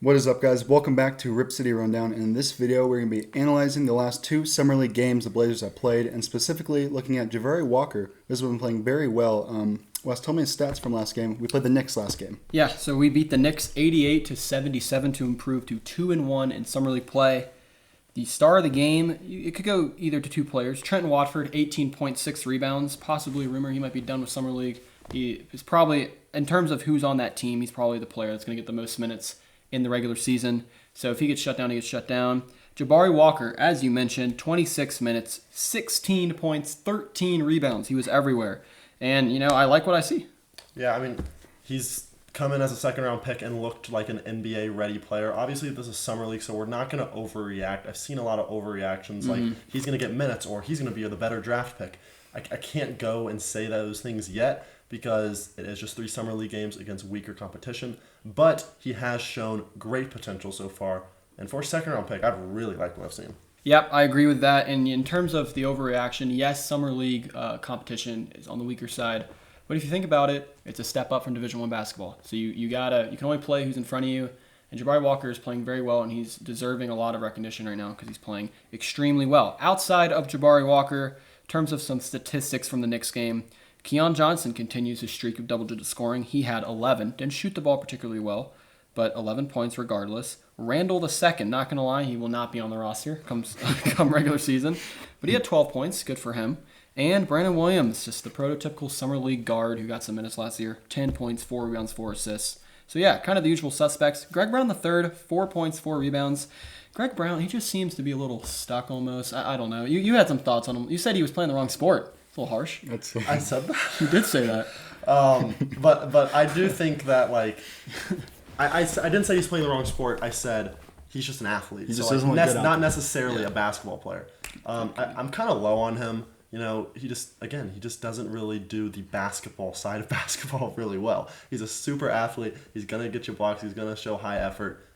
What is up, guys? Welcome back to Rip City Rundown. And in this video, we're going to be analyzing the last two Summer League games the Blazers have played, and specifically looking at Jabari Walker, who's been playing very well. Wes, tell me his stats from last game. We played the Knicks last game. Yeah, so we beat the Knicks 88-77 to improve to 2-1 in Summer League play. The star of the game, it could go either to two players. Trenton Watford, 18.6 rebounds. Possibly a rumor he might be done with Summer League. He is probably, in terms of who's on that team, he's probably the player that's going to get the most minutes in the regular season. So if he gets shut down, he gets shut down. Jabari Walker, as you mentioned, 26 minutes, 16 points, 13 rebounds. He was everywhere. And, I like what I see. Yeah, he's come in as a second-round pick and looked like an NBA-ready player. Obviously, this is Summer League, so we're not going to overreact. I've seen a lot of overreactions, like he's going to get minutes or he's going to be the better draft pick. I can't go and say those things yet because it is just 3 Summer League games against weaker competition. But he has shown great potential so far. And for a second-round pick, I've really liked what I've seen. Yep, I agree with that. And in terms of the overreaction, yes, Summer League competition is on the weaker side. But if you think about it, it's a step up from Division I basketball. So you can only play who's in front of you. And Jabari Walker is playing very well, and he's deserving a lot of recognition right now because he's playing extremely well. Outside of Jabari Walker, in terms of some statistics from the Knicks game, Keon Johnson continues his streak of double-digit scoring. He had 11. Didn't shoot the ball particularly well, but 11 points regardless. Randall II, not going to lie, he will not be on the roster come regular season. But he had 12 points. Good for him. And Brandon Williams, just the prototypical Summer League guard who got some minutes last year. 10 points, 4 rebounds, 4 assists. So yeah, kind of the usual suspects. Greg Brown III, 4 points, 4 rebounds. Greg Brown, he just seems to be a little stuck almost. I don't know. You had some thoughts on him. You said he was playing the wrong sport. It's a little harsh. I said that. You did say that. But I do think that, I didn't say he's playing the wrong sport. I said he's just an athlete. He just doesn't look good not necessarily a basketball player. I'm kind of low on him. He just doesn't really do the basketball side of basketball really well. He's a super athlete. He's going to get you blocks. He's going to show high effort.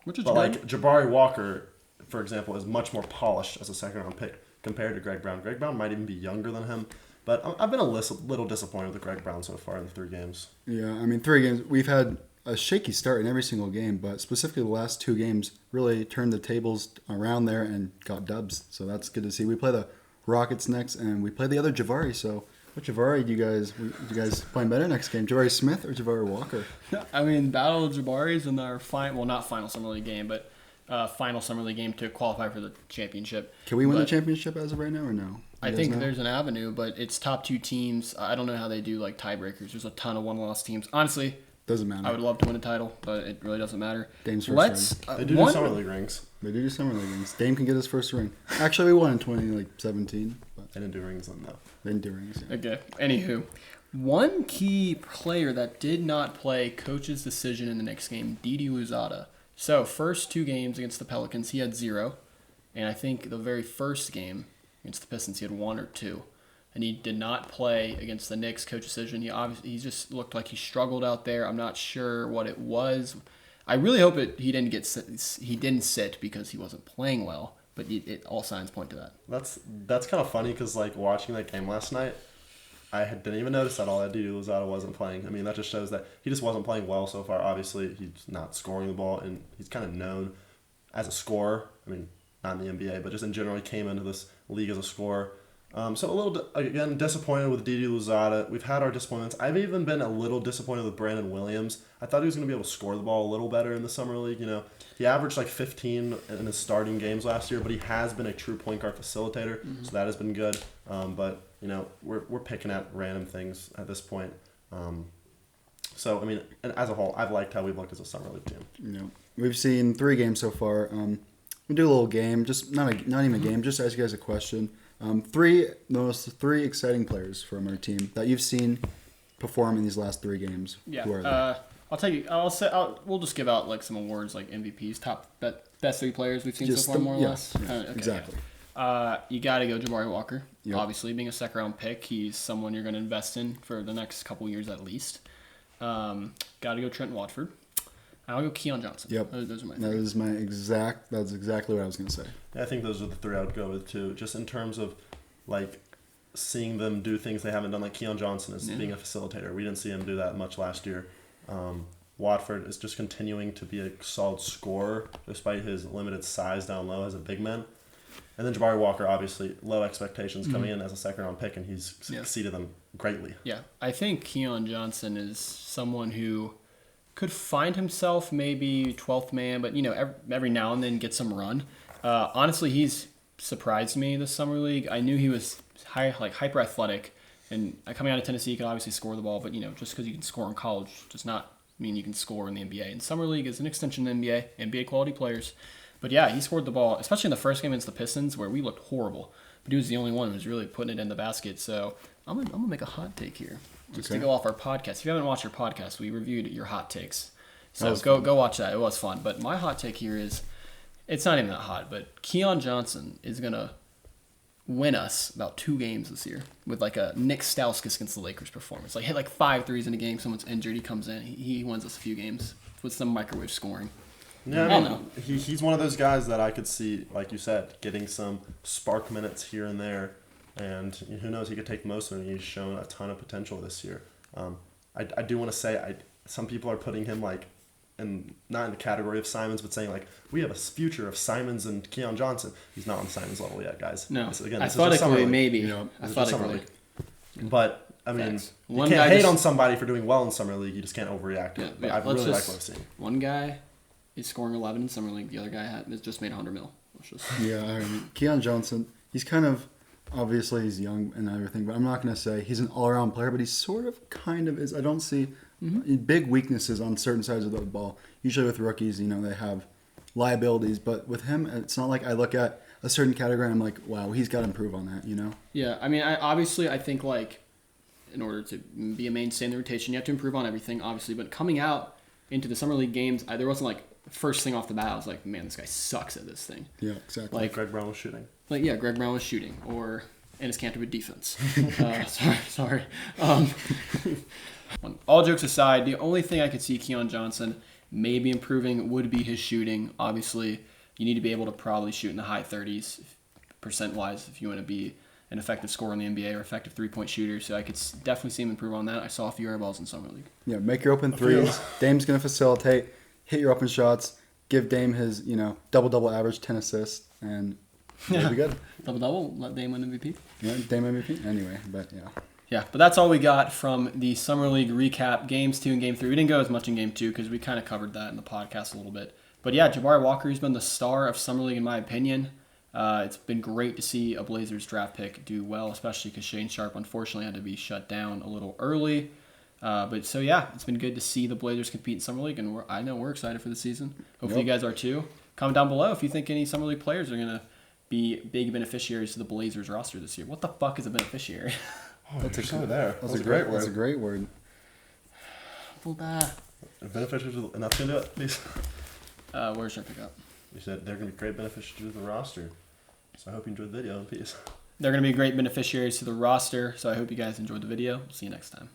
Which is but Jabari Walker, for example, is much more polished as a second-round pick compared to Greg Brown. Greg Brown might even be younger than him. But I've been a little disappointed with Greg Brown so far in the 3 games. Yeah, 3 games. We've had a shaky start in every single game, but specifically the last 2 games really turned the tables around there and got dubs. So that's good to see. We play the Rockets next, and we play the other Jabari. So what Jabari do you guys playing better next game? Jabari Smith or Jabari Walker? Battle of Jabaris in our not final Summer League game, but final Summer League game to qualify for the championship. Can we win the championship as of right now or no? I think there's an avenue, but it's top 2 teams. I don't know how they do tiebreakers. There's a ton of one-loss teams. Honestly, doesn't matter. I would love to win a title, but it really doesn't matter. Dame's first ring. They do Summer League rings. They do Summer League rings. Dame can get his first ring. Actually, we won in 2017. But They didn't do rings then, though. They didn't do rings. Yeah. Okay. Anywho, one key player that did not play coach's decision in the next game, Didi Louzada. So, first 2 games against the Pelicans, he had 0. And I think the very first game against the Pistons, he had 1 or 2. And he did not play against the Knicks, coach decision. He just looked like he struggled out there. I'm not sure what it was. I really hope he didn't sit because he wasn't playing well. But all signs point to that. That's kind of funny because watching that game last night, I didn't even notice at all that Didi Louzada wasn't playing. That just shows that he just wasn't playing well so far. Obviously, he's not scoring the ball, and he's kind of known as a scorer. Not in the NBA, but just in general, he came into this league as a scorer. So a little, again, disappointed with Didi Louzada. We've had our disappointments. I've even been a little disappointed with Brandon Williams. I thought he was going to be able to score the ball a little better in the Summer League. He averaged 15 in his starting games last year, but he has been a true point guard facilitator, so that has been good. But we're picking at random things at this point. And as a whole, I've liked how we've looked as a Summer League team. We've seen 3 games so far. We do a little game, just not even a game, just ask you guys a question. 3 exciting players from our team that you've seen perform in these last 3 games. Yeah. Who are they? I'll tell you. We'll just give out some awards like MVPs, best 3 players we've seen Just so far, more or less. Yeah, Okay, exactly. You got to go Jabari Walker. Yep. Obviously, being a second-round pick, he's someone you're going to invest in for the next couple years at least. Got to go Trenton Watford. I'll go Keon Johnson. Yep. Those are my 3. That's exactly what I was going to say. I think those are the 3 I would go with too. Just in terms of seeing them do things they haven't done, like Keon Johnson is being a facilitator. We didn't see him do that much last year. Watford is just continuing to be a solid scorer despite his limited size down low as a big man. And then Jabari Walker, obviously, low expectations coming in as a second-round pick, and he's exceeded them greatly. Yeah, I think Keon Johnson is someone who could find himself maybe 12th man, but, every now and then get some run. Honestly, he's surprised me this summer league. I knew he was hyper athletic, and coming out of Tennessee, he could obviously score the ball, but, just because you can score in college does not mean you can score in the NBA. And summer league is an extension of the NBA quality players. But yeah, he scored the ball, especially in the first game against the Pistons, where we looked horrible. But he was the only one who was really putting it in the basket. So I'm gonna make a hot take here, just to go off our podcast. If you haven't watched your podcast, we reviewed your hot takes. So go watch that. It was fun. But my hot take here is, it's not even that hot, but Keon Johnson is gonna win us about 2 games this year with like a Nick Stauskas against the Lakers performance. Like hit like 5 threes in a game. Someone's injured. He comes in. He wins us a few games with some microwave scoring. Yeah, I mean, he's one of those guys that I could see, like you said, getting some spark minutes here and there, and who knows, he could take most of them. He's shown a ton of potential this year. I do want to say, some people are putting him not in the category of Simons, but saying like we have a future of Simons and Keon Johnson. He's not on Simons level yet, guys. No, athletically maybe. Athletically, but I mean, Facts. You can't hate on somebody for doing well in summer league. You just can't overreact. Yeah, I really like what I've seen. One guy is scoring 11 in summer league. The other guy has just made $100 million. Yeah, I mean, Keon Johnson, he's kind of, obviously he's young and everything, but I'm not going to say he's an all-around player, but he sort of kind of is. I don't see big weaknesses on certain sides of the ball. Usually with rookies, they have liabilities, but with him, it's not like I look at a certain category and I'm like, wow, he's got to improve on that, Yeah, I mean, I think in order to be a mainstay in the rotation, you have to improve on everything, obviously, but coming out into the summer league games, there wasn't first thing off the bat, I was like, man, this guy sucks at this thing. Yeah, exactly. Like Greg Brown was shooting. Greg Brown was shooting, or Ennis Cantor with defense. Sorry. All jokes aside, the only thing I could see Keon Johnson maybe improving would be his shooting. Obviously, you need to be able to probably shoot in the high 30s percent-wise if you want to be an effective scorer in the NBA or effective three-point shooter. So I could definitely see him improve on that. I saw a few air balls in summer league. Yeah, make your open threes. Dame's going to facilitate. Hit your open shots, give Dame his, double-double average, 10 assists, and it'll be good. Double-double, let Dame win MVP. Yeah, Dame MVP. Anyway, but yeah. Yeah, but that's all we got from the Summer League recap, Games 2 and Game 3. We didn't go as much in Game 2 because we kind of covered that in the podcast a little bit. But yeah, Jabari Walker has been the star of Summer League in my opinion. It's been great to see a Blazers draft pick do well, especially because Shane Sharp unfortunately had to be shut down a little early. It's been good to see the Blazers compete in Summer League, and I know we're excited for the season. Hopefully you guys are too. Comment down below if you think any Summer League players are going to be big beneficiaries to the Blazers roster this year. What the fuck is a beneficiary? That's a great word. That's a great word. Beneficiaries, enough to do it, please. Where's your pickup? You said they're going to be great beneficiaries to the roster. So I hope you enjoyed the video. Peace. They're going to be great beneficiaries to the roster, so I hope you guys enjoyed the video. See you next time.